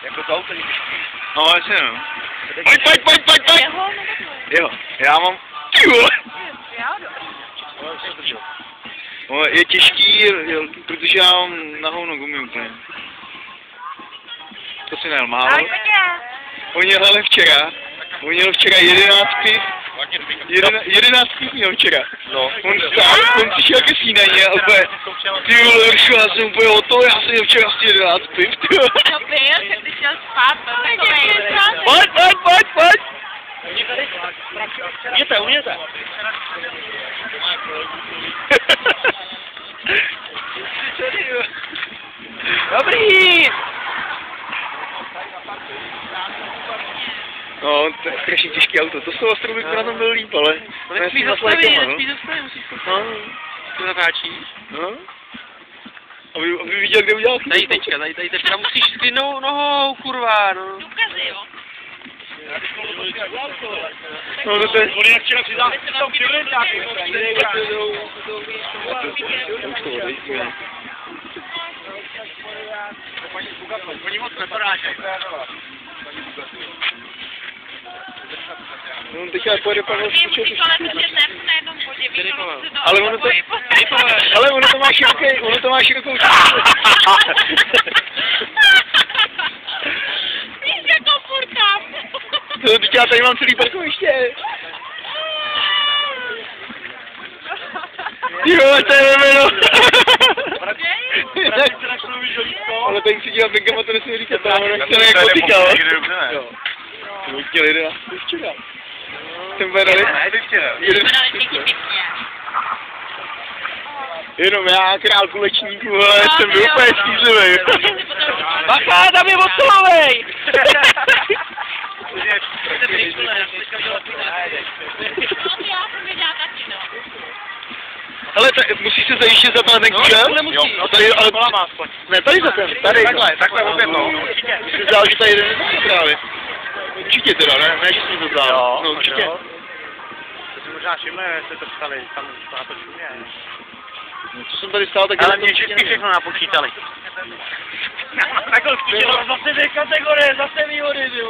Jako to auto, No, jasně no. Pojď! Jo, já mám... No, je těžký, protože já mám na hovno gumy úplně. To si nejel málo. On jel včera. On jel včera 11 piv. 11 piv měl včera. No. On stál, on přišel ke snídaně a úplně, ty vole, Uršu, já jsem úplně o to, já jsem měl včera asi 11 piv, ty vole. No byl, že ty šel spát, Pojď! Uměte. Dobrý! No, to je strašně těžký auto, to jsou Ostroby, na tom byl líp, ale... To nesmí zastavit, musíš zkusit. No. Ty natáčíš. No. Aby viděl, kde udělal chybu. Tady teďka musíš ty nohou, kurva, no. Důkazy, jo. No, to je... On jak včera přidá, tam přivredňáky. Oni moc neporážejí. No, teďka pojede Pavel Skučer. Ale ono to má širokou Víš, jako furt tam. No, teď já tady mám celý parkoviště. Jo, to je jméno. Ale tady si dělat Benkama, to nesmí říkat, tam ono chce jako tykal. Jo. To bych chtěl 11 včera. Jsem vedali. Jenom já, král kulečníků, ale jsem byl úplně stýzlivý. Bacha, tam je odsolovej! Ale musíš se zajíždět za ten kůžel? Nemusí. Tady, ale ne, tady za ten, tady. Takhle opět, no. Myslím, že tady jeden nezná právě. Určitě teda, ne, že jsem to vzal. No, určitě. To si možná všimne, jestli to psali, tam na to šumě. No, co jsem tady stál, tak... Ale mě vždycky všechno napočítali. Takhle zkušenost, zase dvě kategorie, zase výhody, ty